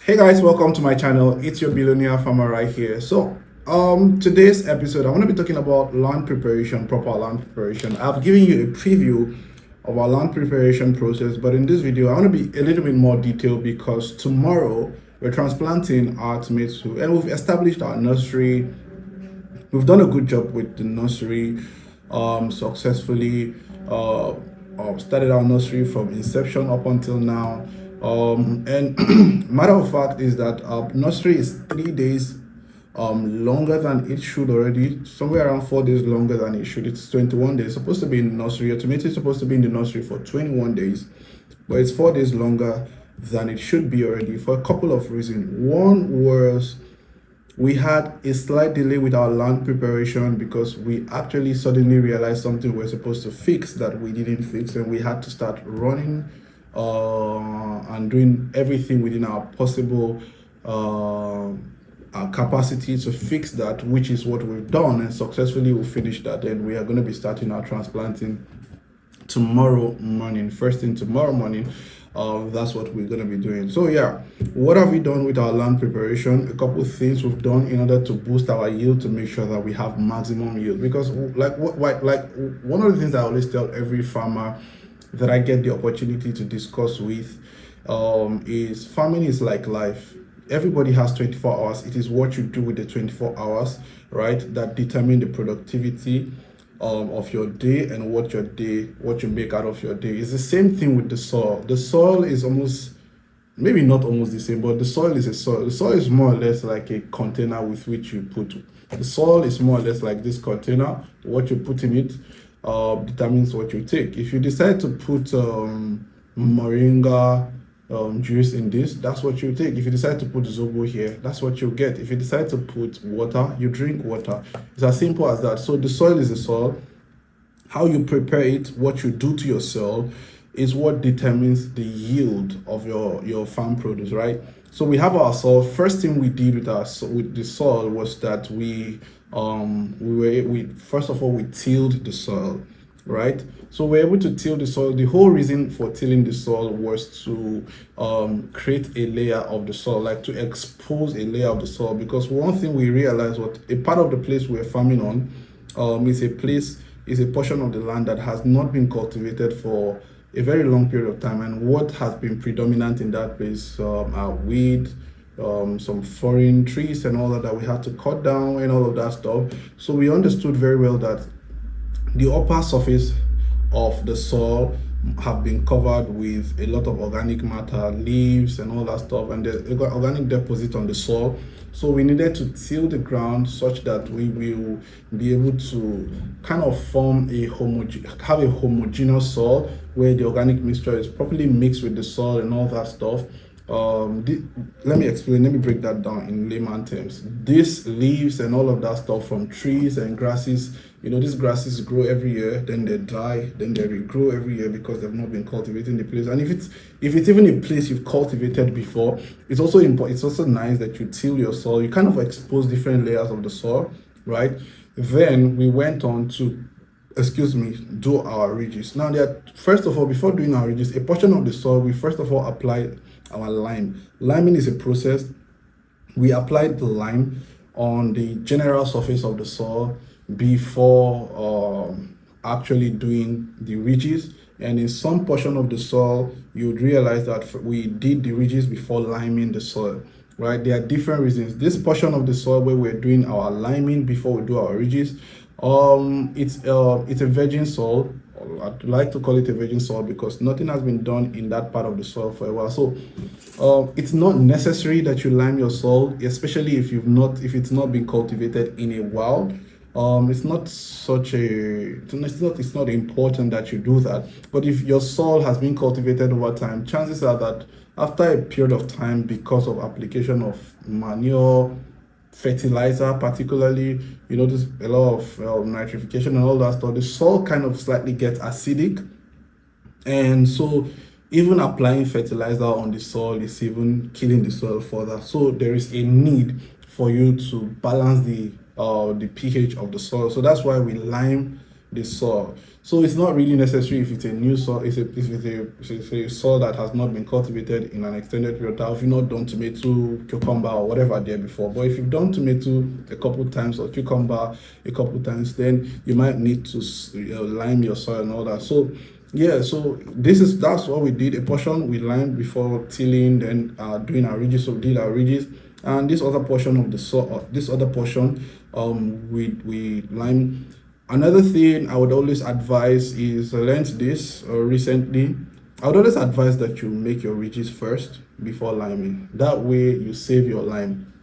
Hey guys, welcome to my channel. It's your billionaire farmer right here. Today's episode, I want to be talking about land preparation, proper land preparation. I've given you a preview of our land preparation process, but in this video, I want to be a little bit more detailed because tomorrow we're transplanting our tomatoes and we've established our nursery. We've done a good job with the nursery successfully. Started our nursery from inception up until now. And matter of fact is that our nursery is 3 days longer than it should already, somewhere around 4 days longer than it should. It's 21 days. It's supposed to be in the nursery. Your tomato is supposed to be in the nursery for 21 days, but it's 4 days longer than it should be already for a couple of reasons. One was we had a slight delay with our land preparation because we actually suddenly realized something we we're supposed to fix that we didn't fix, and we had to start running and doing everything within our possible our capacity to fix that, which is what we've done, and successfully we finished that. And we are going to be starting our transplanting tomorrow morning, first thing tomorrow morning. That's what we're going to be doing. So yeah, what have we done with our land preparation? A couple of things we've done in order to boost our yield, to make sure that we have maximum yield. Because like one of the things I always tell every farmer that I get the opportunity to discuss with is farming is like life. Everybody has 24 hours. It is what you do with the 24 hours, right, that determine the productivity of your day and what you make out of your day. It's the same thing with the soil. The soil is maybe not almost the same, but the soil is a soil. The soil is more or less like a container with which you put. The soil is more or less like this container. What you put in it determines what you take. If you decide to put moringa juice in this, that's what you take. If you decide to put zobo here, that's what you get. If you decide to put water, you drink water. It's as simple as that. So the soil is the soil. How you prepare it, what you do to your soil, is what determines the yield of your farm produce, right? So we have our soil. First thing we did with the soil was that we first of all we tilled the soil, right? So we're able to till the soil. The whole reason for tilling the soil was to create a layer of the soil, like to expose a layer of the soil. Because one thing we realized, what a part of the place we're farming on is a portion of the land that has not been cultivated for a very long period of time, and what has been predominant in that place are weed, some foreign trees and all that we had to cut down and all of that stuff. So we understood very well that the upper surface of the soil have been covered with a lot of organic matter, leaves and all that stuff, and there's organic deposit on the soil. So we needed to till the ground such that we will be able to kind of form have a homogeneous soil where the organic mixture is properly mixed with the soil and all that stuff. Let me break that down in layman terms. These leaves and all of that stuff from trees and grasses, these grasses grow every year, then they die, then they regrow every year because they've not been cultivated in the place. And if it's even a place you've cultivated before, it's also important. It's also nice that you till your soil. You kind of expose different layers of the soil, right? Then we went on to do our ridges. Now, first of all, before doing our ridges, a portion of the soil, we first of all applied our lime. Liming is a process. We applied the lime on the general surface of the soil before actually doing the ridges. And in some portion of the soil, you would realize that we did the ridges before liming the soil, right? There are different reasons. This portion of the soil where we're doing our liming before we do our ridges, it's a virgin soil. I'd like to call it a virgin soil because nothing has been done in that part of the soil for a while. So it's not necessary that you lime your soil, especially if it's not been cultivated in a while. It's not important that you do that. But if your soil has been cultivated over time, chances are that after a period of time, because of application of manure, fertilizer particularly, there's a lot of nitrification and all that stuff, the soil kind of slightly gets acidic. And so even applying fertilizer on the soil is even killing the soil further. So there is a need for you to balance the pH of the soil. So that's why we lime the soil. So it's not really necessary if it's a new soil, if it's a soil that has not been cultivated in an extended period of time. If you've not done tomato, cucumber, or whatever there before, but if you've done tomato a couple times or cucumber a couple times, then you might need to lime your soil and all that. So yeah, so that's what we did. A portion we limed before tilling, then doing our ridges. So we did our ridges, and this other portion of the soil, this other portion, we lime. Another thing I would always advise is, I learned this recently. I would always advise that you make your ridges first before liming. That way you save your lime,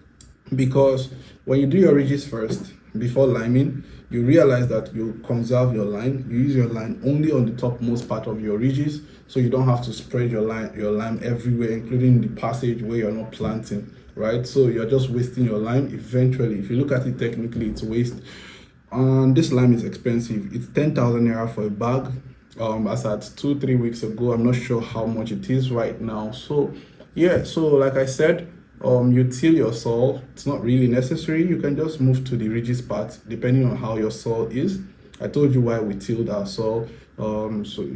because when you do your ridges first before liming, you realize that you conserve your lime. You use your lime only on the topmost part of your ridges, so you don't have to spread your lime everywhere, including the passage where you're not planting, right? So you're just wasting your lime. Eventually, if you look at it technically, it's waste. And this lime is expensive. It's 10,000 naira for a bag. As at 2-3 weeks ago, I'm not sure how much it is right now. So yeah, so like I said, you till your soil. It's not really necessary. You can just move to the ridges part depending on how your soil is. I told you why we tilled our soil. So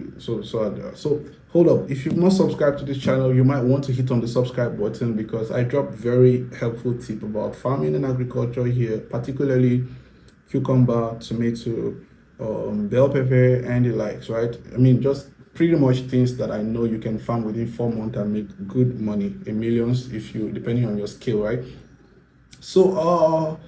hold up. If you've not subscribed to this channel, you might want to hit on the subscribe button, because I drop very helpful tip about farming and agriculture here, particularly cucumber, tomato, bell pepper, and the likes, right? I mean, just pretty much things that I know you can farm within 4 months and make good money in millions, if you, depending on your skill, right? So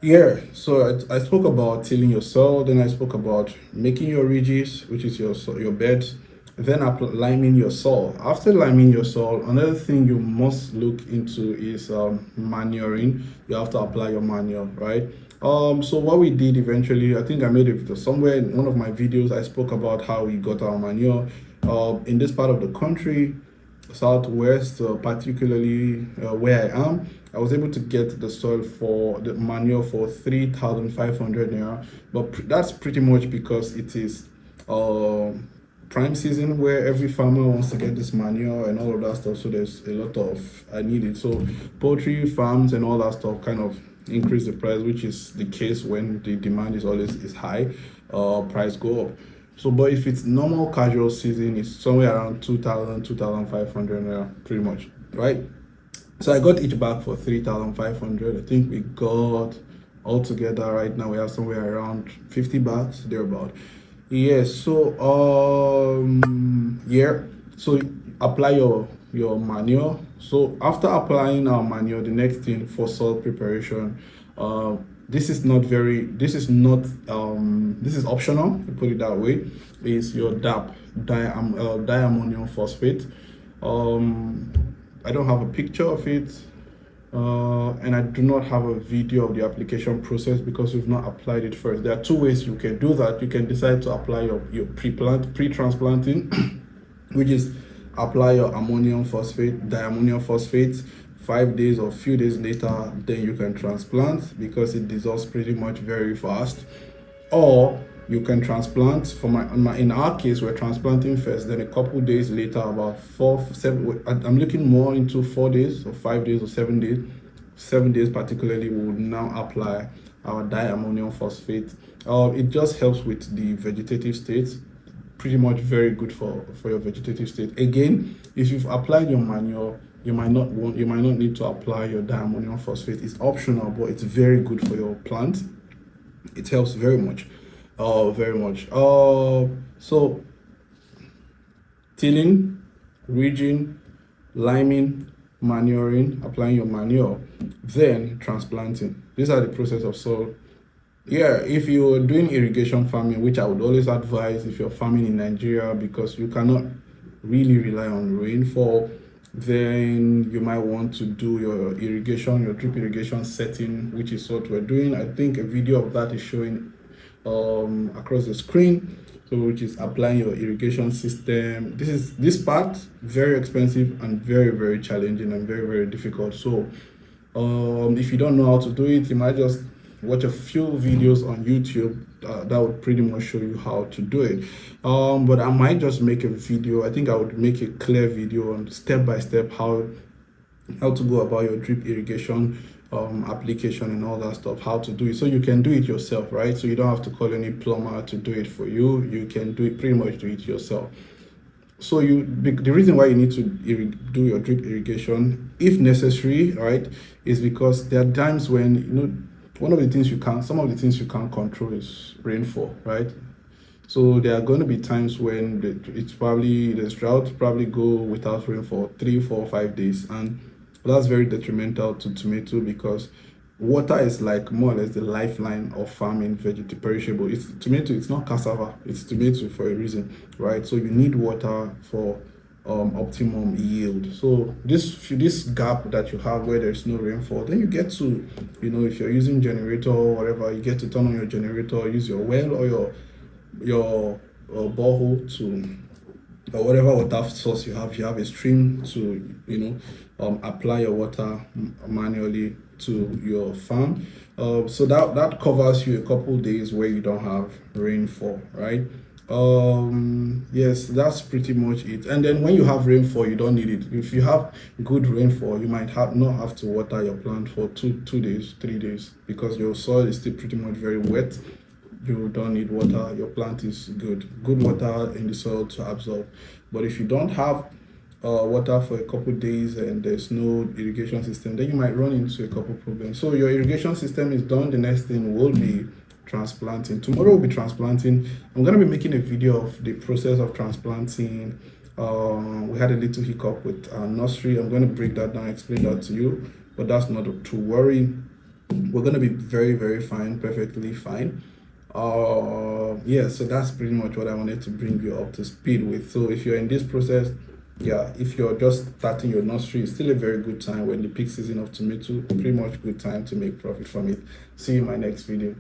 yeah, so I spoke about tilling your soil, then I spoke about making your ridges, which is your beds, then liming your soil. After liming your soil, another thing you must look into is manuring. You have to apply your manure, right? So what we did eventually, I think I made it somewhere in one of my videos. I spoke about how we got our manure in this part of the country, southwest, particularly where I am. I was able to get the soil for the manure for 3,500 naira, but that's pretty much because it is prime season where every farmer wants to get this manure and all of that stuff. So there's a lot of I need it. So poultry farms and all that stuff kind of increase the price, which is the case when the demand is high, price go up. So but if it's normal casual season, it's somewhere around 2,000 2,500 naira, pretty much, right? So I got each bag for 3,500. I think we got altogether right now we have somewhere around 50 bags thereabout. Yes. So yeah, so apply your manure. So after applying our manure, the next thing for soil preparation, this is optional, to put it that way, is your DAP, diammonium phosphate. I don't have a picture of it, and I do not have a video of the application process because we've not applied it first. There are two ways you can do that. You can decide to apply your pre-transplanting, which is apply your ammonium phosphate, diammonium phosphate, 5 days or few days later, then you can transplant because it dissolves pretty much very fast. Or you can transplant. In our case, we're transplanting first, then a couple days later, about 4-7, I'm looking more into 4 days or 5 days or 7 days. 7 days particularly, we will now apply our diammonium phosphate. It just helps with the vegetative state. Pretty much very good for your vegetative state. Again, if you've applied your manure, you might not need to apply your diammonium phosphate. It's optional, but it's very good for your plant. It helps very much. So tilling, ridging, liming, manuring, applying your manure, then transplanting. These are the process of soil. Yeah, if you're doing irrigation farming, which I would always advise if you're farming in Nigeria, because you cannot really rely on rainfall, then you might want to do your drip irrigation setting, which is what we're doing. I think a video of that is showing across the screen. So which is applying your irrigation system. This part very expensive and very, very challenging and very, very difficult. So if you don't know how to do it, you might just watch a few videos on YouTube that would pretty much show you how to do it. But I might just make a video. I think I would make a clear video on step by step how to go about your drip irrigation application and all that stuff, how to do it. So you can do it yourself, right? So you don't have to call any plumber to do it for you. You can do it, pretty much do it yourself. So the reason why you need to do your drip irrigation, if necessary, right, is because there are times when, some of the things you can't control is rainfall, right? So there are going to be times when there's drought, probably go without rain for 3, 4, 5 days, and that's very detrimental to tomato because water is like more or less the lifeline of farming vegetable perishable. It's tomato, it's not cassava, it's tomato for a reason, right? So you need water for optimum yield. So this gap that you have where there's no rainfall, then you get to, if you're using generator or whatever, you get to turn on your generator, use your well or your borehole to, or whatever water source you have a stream to apply your water manually to your farm. So that covers you a couple days where you don't have rainfall, right? Yes, that's pretty much it. And then when you have rainfall, you don't need it. If you have good rainfall, you might not have to water your plant for 2 days, 3 days, because your soil is still pretty much very wet. You don't need water. Your plant is good water in the soil to absorb. But if you don't have water for a couple days and there's no irrigation system, then you might run into a couple problems. So your irrigation system is done. The next thing will be transplanting. Tomorrow we'll be transplanting. I'm going to be making a video of the process of transplanting. We had a little hiccup with our nursery. I'm going to break that down, explain that to you, but that's not to worry. We're going to be very, very fine, perfectly fine. Yeah, so that's pretty much what I wanted to bring you up to speed with. So if you're in this process, if you're just starting your nursery, it's still a very good time. When the peak season of tomato, pretty much good time to make profit from it. See you in my next video.